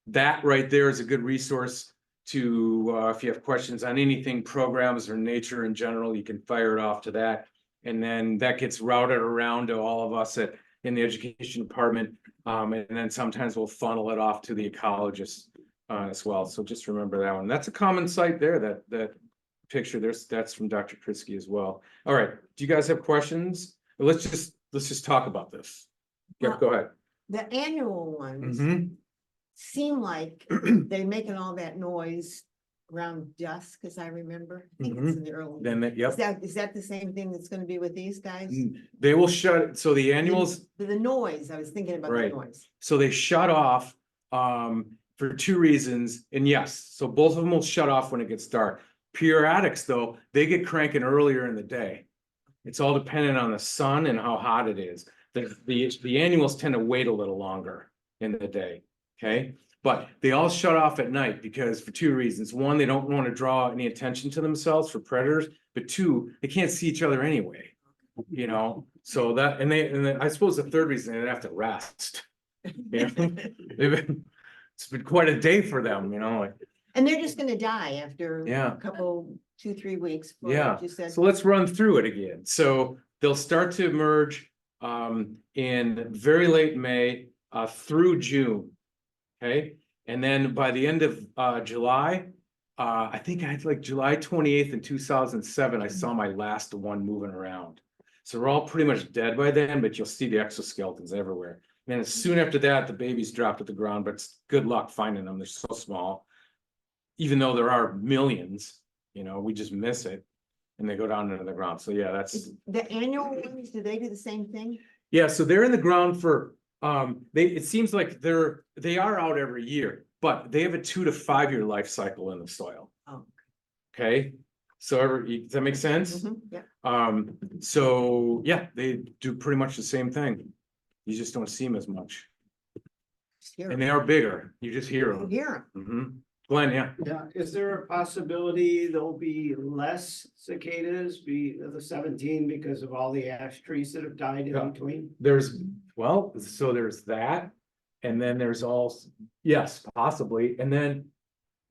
that right there is a good resource to if you have questions on anything, programs or nature in general, you can fire it off to that. And then that gets routed around to all of us in the education department. And then sometimes we'll funnel it off to the ecologists as well. So just remember that one. That's a common site there, that picture that's from Dr. Kritsky as well. All right. Do you guys have questions? Let's just talk about this. Yeah, go ahead. The annual ones Mhm. seem like they're making all that noise around dusk, as I remember. I think it's in the early. Then, yep. Is that the same thing that's gonna be with these guys? They will shut, so the annuals, The noise, I was thinking about the Right. noise. so they shut off for 2 reasons. And yes, so both of them will shut off when it gets dark. Periodics though, they get cranking earlier in the day. It's all dependent on the sun and how hot it is. The annuals tend to wait a little longer in the day, okay? But they all shut off at night because for 2 reasons. One, they don't want to draw any attention to themselves for predators, but 2, they can't see each other anyway. You know, so that, and then I suppose the 3rd reason, they have to rest. You know? It's been quite a day for them, you know, like, And they're just gonna die after Yeah. a couple, 2-3 weeks. for Yeah. what you said. So let's run through it again. So they'll start to emerge in very late May through June. Okay, and then by the end of July, I think I had like July 28th in 2007, I saw my last one moving around. So we're all pretty much dead by then, but you'll see the exoskeletons everywhere. then soon after that, the babies drop to the ground, but it's good luck finding them. They're so small. Even though there are millions, you know, we just miss it. And they go down into the ground. So yeah, that's, The annual ones, do they do the same thing? yeah, so they're in the ground for, it seems like they are out every year, but they have a 2 to 5 year life cycle in the soil. Oh. Okay, so does that make sense? Yeah. So yeah, they do pretty much the same thing. You just don't see them as much. Just hear And 'em. they are bigger. You just hear You them. hear 'em. Glenn, yeah. Yeah, is there a possibility there'll be less cicadas, the 17 because of all the ash trees that have died in Yeah. between? So there's that. And then there's also, yes, possibly. And then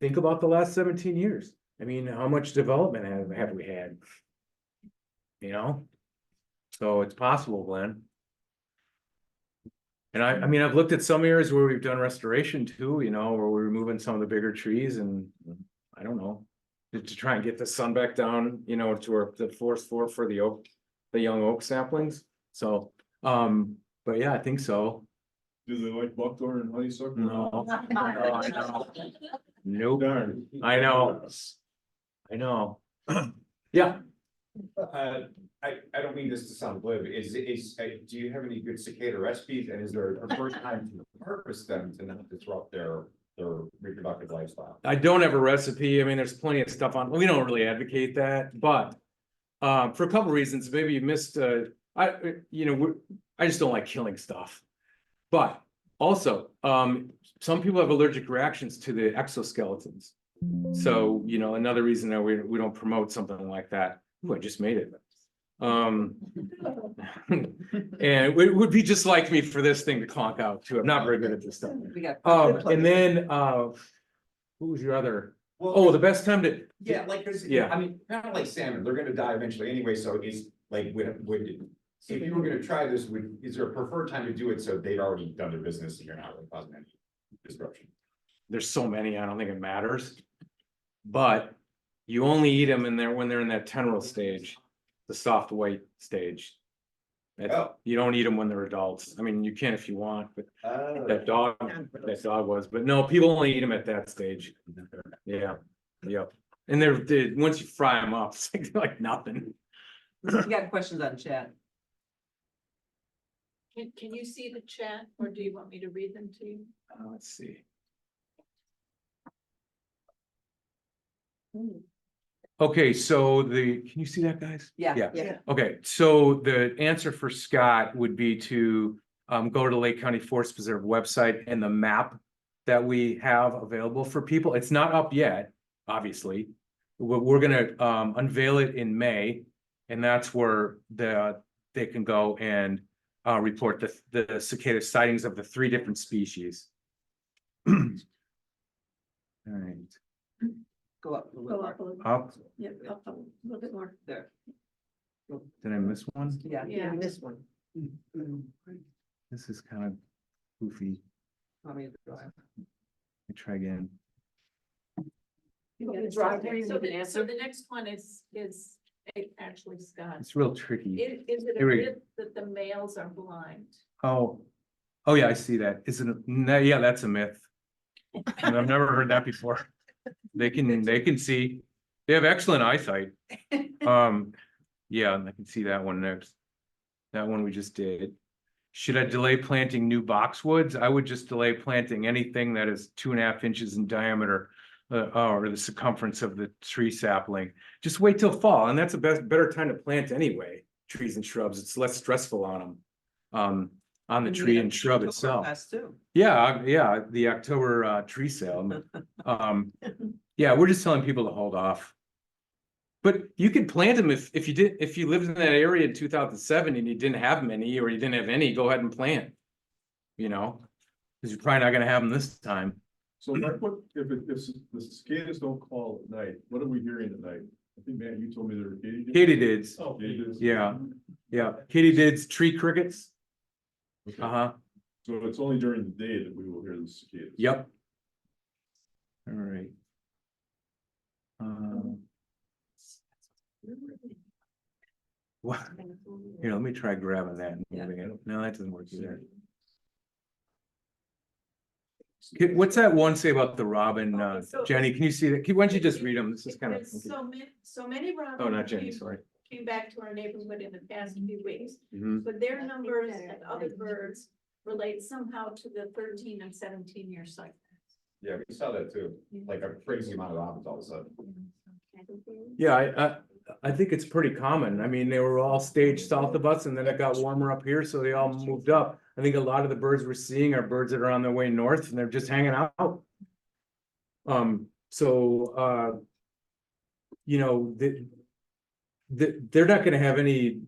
think about the last 17 years. I mean, how much development have we had? You know? So it's possible, Glenn. And I mean, I've looked at some areas where we've done restoration too, you know, where we're removing some of the bigger trees and I don't know. To try and get the sun back down, you know, to the forest floor for the young oak saplings. So, but yeah, I think so. Do they like buckthorn and honeysuckle? No. Nope, Darn. I know. I know. Yeah, I don't mean this to sound glib, do you have any good cicada recipes, and is there a preferred time to harvest them to not disrupt their reproductive lifestyle? I don't have a recipe. I mean, there's plenty of stuff on, we don't really advocate that, but for a couple reasons, maybe you missed, I just don't like killing stuff. But also, some people have allergic reactions to the exoskeletons. So, you know, another reason that we don't promote something like that. Ooh, I just made it. And it would be just like me for this thing to clonk out too. I'm not very good at this stuff. We got. And then, who was your other? Oh, the best time to, Yeah, like, cause, Yeah. I mean, kind of like salmon, they're gonna die eventually anyway, so it's like, if you were gonna try this, is there a preferred time to do it, so they've already done their business and you're not really causing any disruption? there's so many, I don't think it matters. But you only eat them when they're in that teneral stage, the soft white stage. Oh. You don't eat them when they're adults. I mean, you can if you want, but that dog was, but no, people only eat them at that stage. Yeah, yep. And once you fry them up, it's like nothing. We got questions on chat. Can you see the chat, or do you want me to read them to you? Let's see. Okay, so can you see that, guys? Yeah. Yeah. Okay, so the answer for Scott would be to go to the Lake County Forest Preserve website and the map that we have available for people. It's not up yet, obviously. We're gonna unveil it in May, and that's where they can go and report the cicada sightings of the 3 different species. All right. Go up a little Go up a more. little. Up, Yeah, up a little bit more. There. did I miss one? Yeah. Yeah. This one. This is kind of goofy. Want me to drive? Let me try again. You want me to So drive there and you can so answer? the next one is actually Scott. It's real tricky. Is it a Here we- myth that the males are blind? Oh yeah, I see that. Yeah, that's a myth. And I've never heard that before. They can see. They have excellent eyesight. Yeah, and I can see that one next. That one we just did. Should I delay planting new boxwoods? I would just delay planting anything that is 2.5 inches in diameter. Or the circumference of the tree sapling. Just wait till fall, and that's a better time to plant anyway. Trees and shrubs, it's less stressful on them. On the tree and shrub itself. Yeah, the October tree sale. Yeah, we're just telling people to hold off. But you could plant them if you lived in that area in 2007 and you didn't have many, or you didn't have any, go ahead and plant. You know, because you're probably not gonna have them this time. So like, what, if the cicadas don't call at night, what are we hearing at night? I think, Matt, you told me there were Katydids, Oh, katydids. yeah. Katydids, tree crickets. Okay. So it's only during the day that we will hear the cicadas. Yep. All right. What? Here, let me try grabbing that and moving it. No, that doesn't work either. What's that one say about the robin, Okay, so- Jenny, can you see that? Why don't you just read them? This is kind of. There's so many robins. Oh, not Jenny, came- sorry. Came back to our neighborhood in the past few weeks, Mhm. but their numbers and other birds relate somehow to the 13 and 17-year cycle. Yeah, we saw that too, like a crazy amount of robins all of a sudden. Yeah, I think it's pretty common. I mean, they were all staged south of us and then it got warmer up here, so they all moved up. I think a lot of the birds we're seeing are birds that are on their way north and they're just hanging out. You know, they're not gonna have any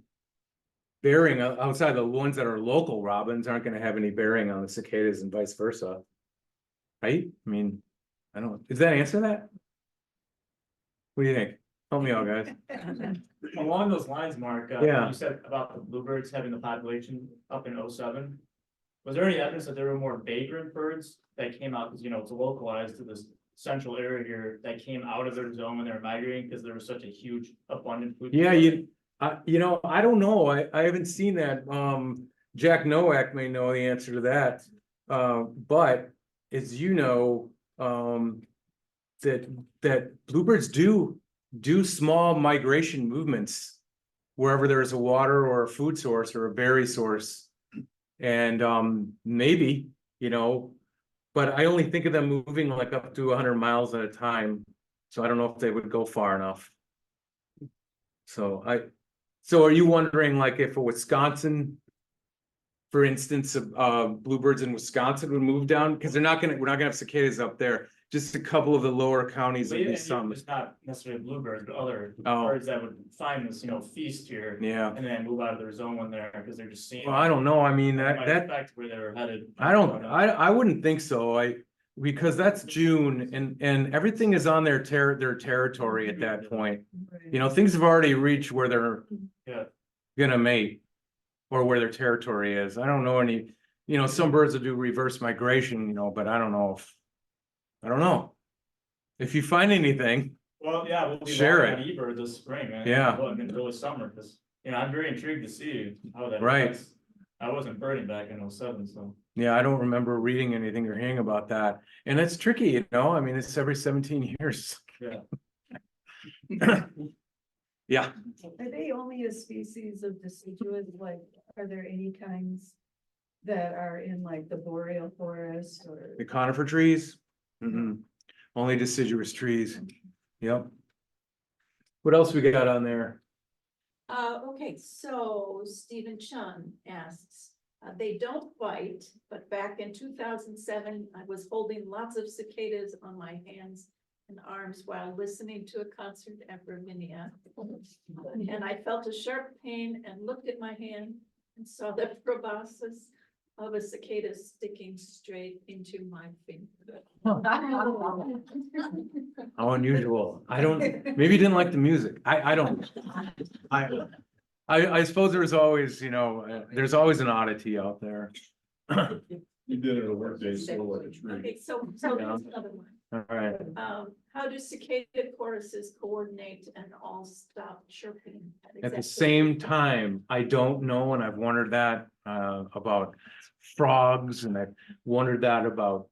bearing outside the ones that are local robins aren't gonna have any bearing on the cicadas and vice versa. Right? I mean, I don't, does that answer that? What do you think? Help me out, guys. Along those lines, Mark, Yeah. you said about the bluebirds having the population up in 07. Was there any evidence that there were more vagrant birds that came out, because it's localized to this central area here, that came out of their zone when they were migrating, because there was such a huge abundant food? Yeah, I don't know. I haven't seen that. Jack Nowak may know the answer to that. But as you know, that bluebirds do small migration movements wherever there's a water or a food source or a berry source. And maybe, but I only think of them moving like up to 100 miles at a time. So I don't know if they would go far enough. So are you wondering like if a Wisconsin, for instance, bluebirds in Wisconsin would move down? Because we're not gonna have cicadas up there. Just a couple of the lower counties would be some. It's not necessarily bluebirds, but other Oh. birds that would find this, feast here. Yeah. And then move out of their zone when they're, because they're just seeing. Well, I don't know. I mean, It might that affect where they were headed. I wouldn't think so. Because that's June and everything is on their territory at that point. Things have already reached where they're Yeah. gonna mate or where their territory is. I don't know any, some birds will do reverse migration, but I don't know. If you find anything, Well, yeah, we'll be Share share it. on eBird this spring, man. Yeah. Well, in early summer, because, I'm very intrigued to see how that. Right. affects- I wasn't birding back in 07, so. yeah, I don't remember reading anything or hearing about that. And it's tricky, I mean, it's every 17 years. Yeah. Yeah, Are they only a species of deciduous? Like, are there any kinds that are in like the boreal forest or? the conifer trees, only deciduous trees. Yep. What else we got on there? Okay, so Stephen Chun asks, they don't bite, but back in 2007, I was holding lots of cicadas on my hands and arms while listening to a concert at Virginia. And I felt a sharp pain and looked at my hand and saw the proboscis of a cicada sticking straight into my finger. How unusual. Maybe you didn't like the music. I don't. I suppose there's always, there's always an oddity out there. You did it at a work day, so like a tree. Okay, so there's another one. All right. How do cicada choruses coordinate and all stop chirping? At the exactly same time, I don't know, and I've wondered that about frogs, and I've wondered that about